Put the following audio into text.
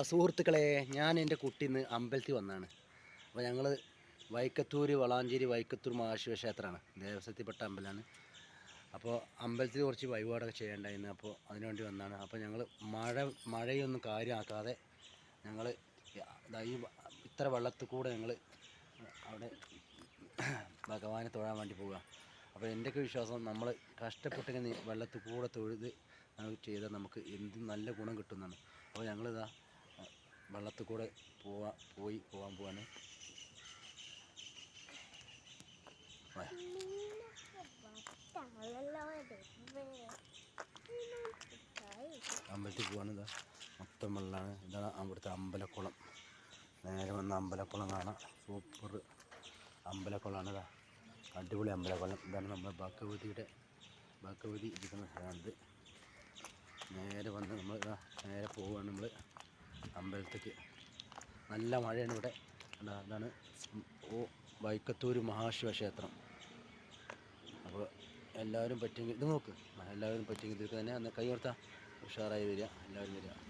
സുഹൃത്തുക്കളെ, ഞാൻ എൻ്റെ കുട്ടി ഇന്ന് അമ്പലത്തിൽ വന്നതാണ്. അപ്പോൾ ഞങ്ങൾ വൈക്കത്തൂർ വളാഞ്ചേരി വൈക്കത്തൂർ മഹാശിവക്ഷേത്രമാണ്, ദേവസ്വത്തിൽപ്പെട്ട അമ്പലമാണ്. അപ്പോൾ അമ്പലത്തിൽ കുറച്ച് വഴിപാടൊക്കെ ചെയ്യേണ്ടായിരുന്നു. അപ്പോൾ അതിനുവേണ്ടി വന്നതാണ്. അപ്പോൾ ഞങ്ങൾ മഴയൊന്നും കാര്യമാക്കാതെ ഞങ്ങൾ ഈ ഇത്ര വെള്ളത്തിൽ കൂടെ ഞങ്ങൾ അവിടെ ഭഗവാനെ തൊഴാൻ വേണ്ടി പോവുക. അപ്പോൾ എൻ്റെയൊക്കെ വിശ്വാസം, നമ്മൾ കഷ്ടപ്പെട്ടിങ്ങനെ വെള്ളത്തിൽ കൂടെ തൊഴുത് ചെയ്താൽ നമുക്ക് എന്ത് നല്ല ഗുണം കിട്ടുന്നതാണ്. അപ്പോൾ ഞങ്ങളിതാ വെള്ളത്തിൽ കൂടെ പോകാൻ പോവാണ്. അമ്പലത്തിൽ പോകാൻ ഇതാ മൊത്തം വെള്ളമാണ്. ഇതാണ് അവിടുത്തെ അമ്പലക്കുളം. നേരെ വന്ന അമ്പലക്കുളം കാണാം. സൂപ്പർ അമ്പലക്കുളമാണ്. ഇതാ അടിപൊളി അമ്പലക്കുളം. ഇതാണ് നമ്മുടെ ഭഗവതി ഇരിക്കുന്ന സ്ഥലമാണിത്. നേരെ വന്ന് നമ്മൾ നേരെ പോവുകയാണ് നമ്മൾ അമ്പലത്തേക്ക്. നല്ല മഴയാണ് ഇവിടെ. അതാണ് വൈക്കത്തൂർ മഹാശിവക്ഷേത്രം. അപ്പോൾ എല്ലാവരും പറ്റുമെങ്കിൽ ഇത് നോക്ക്, എല്ലാവരും പറ്റുമെങ്കിൽ ഇതിൽ തന്നെ കൈ കൊടുത്താൽ ഉഷാറായി വരിക. എല്ലാവരും വരിക.